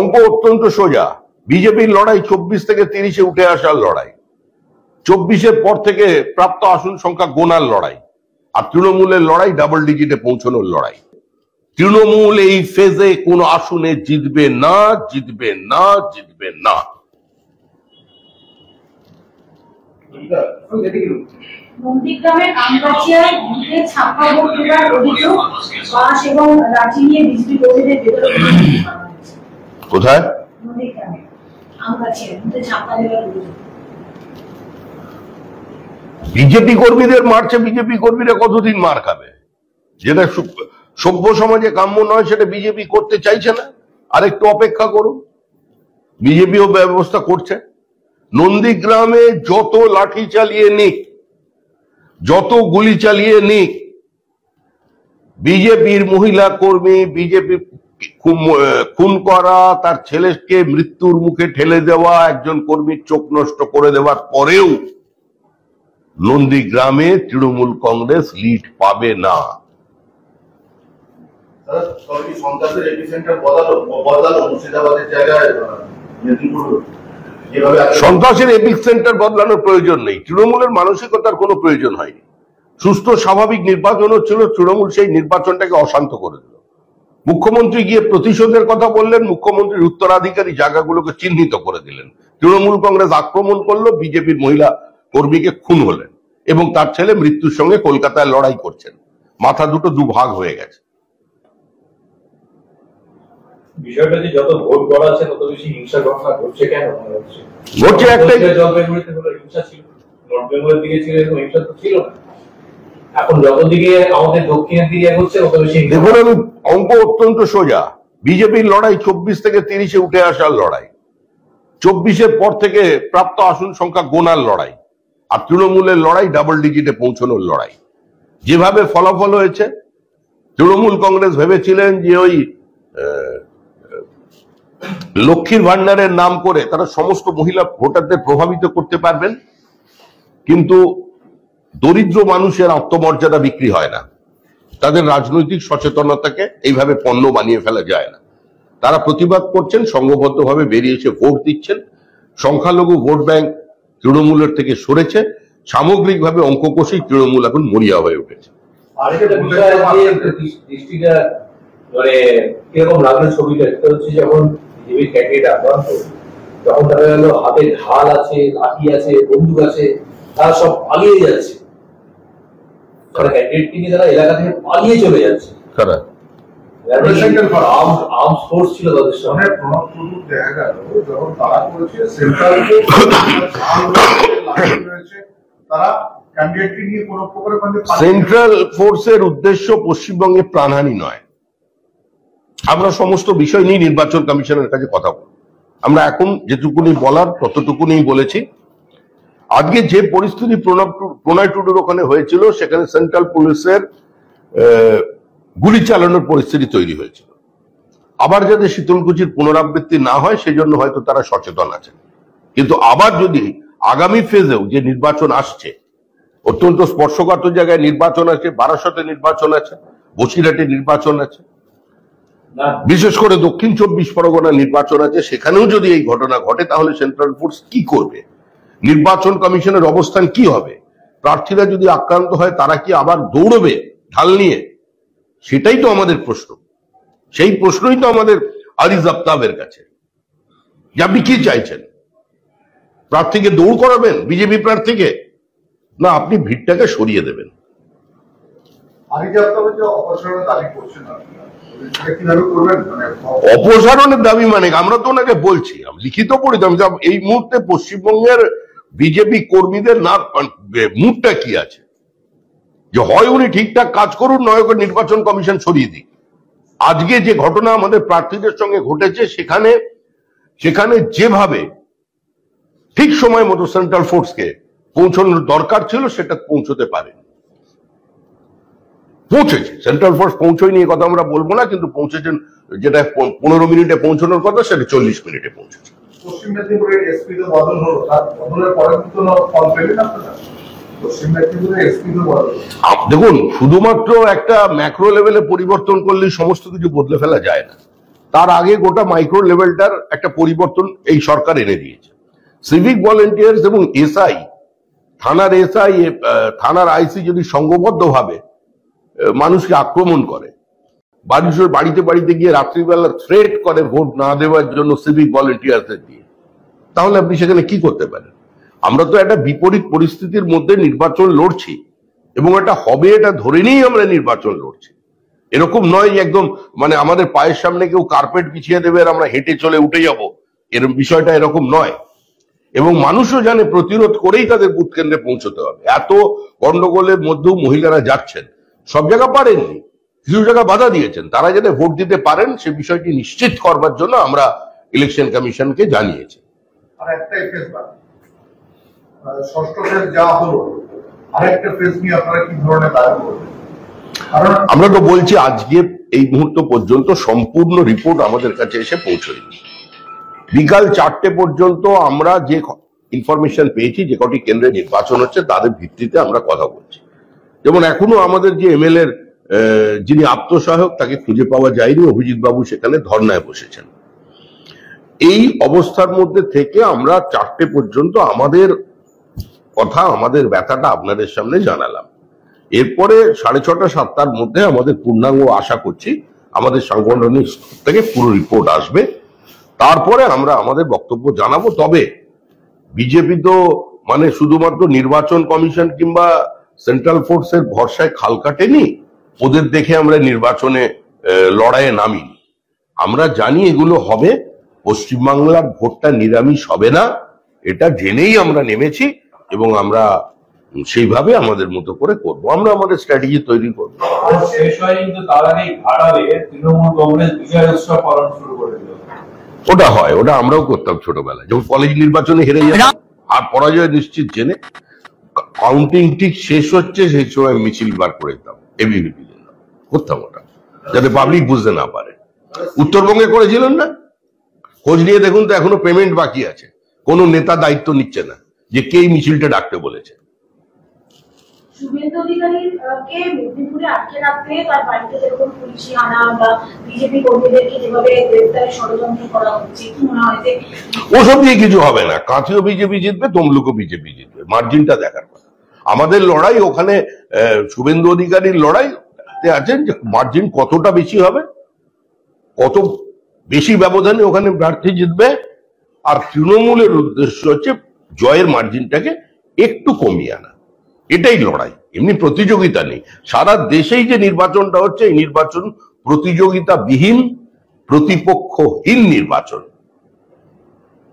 অঙ্ক অত্যন্ত সোজা। বিজেপির লড়াই 24 থেকে 30-এ উঠে আসার লড়াই, 24-এর পর থেকে প্রাপ্ত আসন সংখ্যা গোনার লড়াই, আর তৃণমূলের লড়াই ডাবল ডিজিটে পৌঁছানোর লড়াই। তৃণমূল এই ফেজে কোন আসনে জিতবে না, জিতবে না, জিতবে না। নন্দীগ্রামের আমগাছিয়ায় বুথে ছাপ্পা ভোট দেওয়ার অভিযোগ, বাস এবং লাঠি নিয়ে বিজেপি কর্মীদের ভেতরে কোথায়? নন্দীগ্রামে আমগাছিয়ায় বুথে ছাপ্পা দেওয়ার অভিযোগ। বিজেপি কর্মীদের মারছে, বিজেপি কর্মীরা কতদিন মার খাবে? যেটা সভ্য সমাজে কাম্য নয় সেটা বিজেপি করতে চাইছে না, আরেকটু অপেক্ষা করুন, বিজেপিও ব্যবস্থা করছে। নন্দীগ্রামে যত লাঠি চালিয়ে নিক, যত গুলি চালিয়ে নিক, বিজেপির মহিলা কর্মী, বিজেপি খুন করা, তার ছেলেকে মৃত্যুর মুখে ঠেলে দেওয়া, একজন কর্মীর চোখ নষ্ট করে দেওয়ার পরেও নন্দীগ্রামে তৃণমূল কংগ্রেস লিড পাবে না। সন্ত্রাসের এপিক সেন্টার বদলানোর প্রয়োজন নেই, তৃণমূলের মানসিকতার কোনো প্রয়োজন হয়নি। সুস্থ স্বাভাবিক নির্বাচন হচ্ছিল, তৃণমূল সেই নির্বাচনটাকে অশান্ত করে দিল। মুখ্যমন্ত্রী গিয়ে প্রতিশোধের কথা বললেন, মুখ্যমন্ত্রীর উত্তরাধিকারী জায়গাগুলোকে চিহ্নিত করে দিলেন। তৃণমূল কংগ্রেস আক্রমণ করলো, বিজেপির মহিলা কর্মীকে খুন হলেন এবং তার ছেলে মৃত্যুর সঙ্গে কলকাতায় লড়াই করছেন। মাথা দুটো দুভাগ হয়ে গেছে। বিষয়টা যে যত ভোট গড়াচ্ছে তত বেশি হিংসা ঘটনা ঘটছে কেন মনে হচ্ছে? ঘটছে একটাই, জলপাইগুড়িতে হলো হিংসা ছিল, নর্থ বেঙ্গলের দিকে ছিল হিংসা তো ছিল না। এখন যত দিকে আমাদের দক্ষিণের দিকে এগোচ্ছে তত বেশি। দেখুন, আমি অঙ্ক অত্যন্ত সোজা। বিজেপির লড়াই 24 থেকে 30-এ উঠে আসার লড়াই, 24-এর পর থেকে প্রাপ্ত আসন সংখ্যা গোনার লড়াই, আর তৃণমূলের লড়াই ডাবল ডিজিটে পৌঁছানোর লড়াই। যেভাবে ফলাফল হয়েছে, তৃণমূল কংগ্রেস ভেবেছিলেন যে ওই লক্ষ্মীর ভান্ডারের নাম করে তারা সমস্ত মহিলা ভোটারদের প্রভাবিত করতে পারবেন, কিন্তু দরিদ্র মানুষের আত্মমর্যাদা বিক্রি হয় না, তাদের রাজনৈতিক সচেতনতাকে এইভাবে পণ্য বানিয়ে ফেলা যায় না। তারা প্রতিবাদ করছেন, সংঘবদ্ধভাবে বেরিয়ে এসে ভোট দিচ্ছেন। সংখ্যালঘু ভোট ব্যাংক তৃণমূলের থেকে সরেছে, সামগ্রিকভাবে অঙ্ক কষেই তৃণমূল এখন মরিয়া হয়ে উঠেছে। মানে কিরকম লাগলো ছবিটা, এটা হচ্ছে যখন বিজেপির ক্যান্ডিডেট আক্রান্ত, তখন দেখা গেল হাতে ঢাল আছে, লাঠি আছে, বন্দুক আছে, তারা সব পালিয়ে যাচ্ছে, তারা ক্যান্ডিডেটকে নিয়ে তারা এলাকা থেকে পালিয়ে চলে যাচ্ছে। আর্মস ফোর্স ছিল তাদের সামনে। দেখা গেল যখন তারা করেছে সেন্ট্রাল তারা ক্যান্ডিডেটকে নিয়ে কোনো প্রকারে সেন্ট্রাল ফোর্সের উদ্দেশ্য পশ্চিমবঙ্গে প্রাণহানি নয়। আমরা সমস্ত বিষয় নিয়ে নির্বাচন কমিশনের কাছে কথা বলব। আমরা এখন যেটুকুনি বলার ততটুকুনি বলেছি। আজকে যে পরিস্থিতি প্রণয় টুডুর ওখানে হয়েছিল, সেখানে সেন্ট্রাল পুলিশের গুলি চালানোর পরিস্থিতি তৈরি হয়েছিল। আবার যাতে শীতলকুচির পুনরাবৃত্তি না হয় সেজন্য হয়তো তারা সচেতন আছেন, কিন্তু আবার যদি আগামী ফেজেও যে নির্বাচন আসছে, অত্যন্ত স্পর্শকাতর জায়গায় নির্বাচন আছে, বারাসতে নির্বাচন আছে, বসিরহাটে নির্বাচন আছে, বিশেষ করে দক্ষিণ 24 পরগনা নির্বাচন আছে, সেখানেও যদি এই ঘটনা ঘটে তাহলে সেন্ট্রাল ফোর্স কি করবে? নির্বাচন কমিশনের অবস্থান কি হবে? প্রার্থীরা যদি আক্রান্ত হয় তারা কি আবার দৌড়বে ঢাল নিয়ে? সেটাই তো আমাদের প্রশ্ন। সেই প্রশ্নই তো আমাদের আরিজ আফতাবের কাছে, যে আপনি কি চাইছেন? প্রার্থীকে দৌড় করাবেন, বিজেপি প্রার্থীকে, না আপনি ভিড়টাকে সরিয়ে দেবেন? অপসারণের দাবি মানে আমরা তো ওনাকে বলছি, লিখিত পড়িতাম যে এই মুহূর্তে পশ্চিমবঙ্গের বিজেপি কর্মীদের না মুডটা কি আছে, যে হয় উনি ঠিকঠাক কাজ করুন, নয় নির্বাচন কমিশন সরিয়ে দিক। আজকে যে ঘটনা আমাদের প্রার্থীদের সঙ্গে ঘটেছে, সেখানে যেভাবে ঠিক সময় মতো সেন্ট্রাল ফোর্সকে পৌঁছানোর দরকার ছিল সেটা পৌঁছতে পারে, পৌঁছেছে। সেন্ট্রাল ফোর্স পৌঁছয় নিয়ে কথা আমরা বলবো না, কিন্তু পৌঁছেছেন। যেটা 15 মিনিটে পৌঁছানোর কথা সেটা 40 মিনিটে পৌঁছেছে। পশ্চিম মেদিনীপুরের এসপি তো বদল হলো, তার বদলের পরে কোনো ফল পেলেন আপনারা? পশ্চিম মেদিনীপুরের এসপি তো বদল, দেখুন, শুধুমাত্র একটা ম্যাক্রো লেভেলে পরিবর্তন করলে সমস্ত কিছু বদলে ফেলা যায় না। তার আগে গোটা মাইক্রো লেভেলটার একটা পরিবর্তন এই সরকার এনে দিয়েছে। সিভিক ভলেন্টিয়ার্স এবং এসআই, থানার এসআই, থানার আইসি যদি সংঘবদ্ধভাবে মানুষকে আক্রমণ করে, মানুষের বাড়িতে বাড়িতে গিয়ে রাত্রিবেলা থ্রেট করে ভোট না দেওয়ার জন্য সিভিক ভলেন্টিয়ারদের দিয়ে, তাহলে আপনি সেখানে কি করতে পারেন? আমরা তো একটা বিপরীত পরিস্থিতির মধ্যে নির্বাচন লড়ছি এবং এটা হবে এটা ধরে নিয়েই আমরা নির্বাচন লড়ছি। এরকম নয় যে একদম মানে আমাদের পায়ের সামনে কেউ কার্পেট বিছিয়ে দেবে আর আমরা হেঁটে চলে উঠে যাব, এরকম বিষয়টা এরকম নয়। এবং মানুষও জানে প্রতিরোধ করেই তাদের বুথ কেন্দ্রে পৌঁছতে হবে। এত গন্ডগোলের মধ্যেও মহিলারা যাচ্ছেন, সব জায়গা পারেননি, কিছু জায়গা বাধা দিয়েছেন, তারা যাতে ভোট দিতে পারেন সে বিষয়টি নিশ্চিত করবার জন্য আমরা ইলেকশন কমিশনকে জানিয়েছি। আর একটা ফেজ বাকি, ষষ্ঠ ফেজ যা হলো, আরেকটা ফেজ নিয়ে আপনারা কি ধরনের দাবি করবেন? কারণ আমরা তো বলছি আজকে এই মুহূর্ত পর্যন্ত সম্পূর্ণ রিপোর্ট আমাদের কাছে এসে পৌঁছয়নি। বিকাল 4টে পর্যন্ত আমরা যে ইনফরমেশন পেয়েছি, যে কটি কেন্দ্রে নির্বাচন হচ্ছে তাদের ভিত্তিতে আমরা কথা বলছি। যেমন এখনো আমাদের যে এমএলএ যিনি আত্মসহায়ক তাকে খুঁজে পাওয়া যায়নি, অভিজিৎ বাবু সেখানে ধর্নায় বসেছেন। এই অবস্থার মধ্যে থেকে আমরা 4টে পর্যন্ত আমাদের কথা, আমাদের ব্যথাটা আপনাদের সামনে জানালাম। এরপরে 6:30 7টার মধ্যে আমাদের পূর্ণাঙ্গ আশা করছি আমাদের সাংগঠনিক স্তর থেকে পুরো রিপোর্ট আসবে, তারপরে আমরা আমাদের বক্তব্য জানাবো। তবে বিজেপি তো মানে শুধুমাত্র নির্বাচন কমিশন কিংবা সেন্ট্রাল ফোর্সের ভরসায় খাল কাটেনি, ওদের দেখে আমরা নির্বাচনে লড়াইয়ে নামিনি। আমরা জানি এগুলো হবে, পশ্চিমবাংলার ভোটটা নিরামিষ হবে না, এটা জেনেই আমরা নেমেছি এবং আমরা সেইভাবে আমাদের মতো করে করব, আমরা আমাদের স্ট্র্যাটেজি তৈরি করবো। শেষ হয় কিন্তু তার আগেই ঘাটালে তৃণমূল কংগ্রেস বিজয় উৎসব পালন শুরু করে দিল। ওটা হয়, ওটা আমরাও করতাম ছোটবেলায়, যখন কলেজ নির্বাচনে হেরে যেতাম আর পরাজয় নিশ্চিত জেনে কাউন্টিং ঠিক শেষ হচ্ছে সেই সময় মিছিল বার করে দিতাম, এবিভিপি করতাম ওটা, যাতে পাবলিক বুঝতে না পারে। উত্তরবঙ্গে করেছিলেন না? খোঁজ নিয়ে দেখুন তো এখনো পেমেন্ট বাকি আছে, কোনো নেতা দায়িত্ব নিচ্ছে না যে কে মিছিলটা ডাকতে বলেছে। শুভেন্দু অধিকারীকে মেদিনীপুরে আটকে রাখতে তার বাড়িতে যেরকম পুলিশি হানা বা বিজেপি কর্মীদেরকে যেভাবে গ্রেফতারের ষড়যন্ত্র করা হচ্ছে, কি মনে হয় যে ওসব দিয়ে কিছু হবে না? কাঁথিও বিজেপি জিতবে, তমলুকও বিজেপি জিতবে, মার্জিনটা দেখার কথা। আমাদের লড়াই ওখানে শুভেন্দু অধিকারীর লড়াইতে আছেন যে মার্জিন কতটা বেশি হবে, কত বেশি ব্যবধানে ওখানে প্রার্থী জিতবে। আর তৃণমূলের উদ্দেশ্য হচ্ছে জয়ের মার্জিনটাকে একটু কমিয়ে আনা, এটাই লড়াই, এমনি প্রতিযোগিতা নেই। সারা দেশেই যে নির্বাচনটা হচ্ছে এই নির্বাচন প্রতিযোগিতাবিহীন, প্রতিপক্ষহীন নির্বাচন।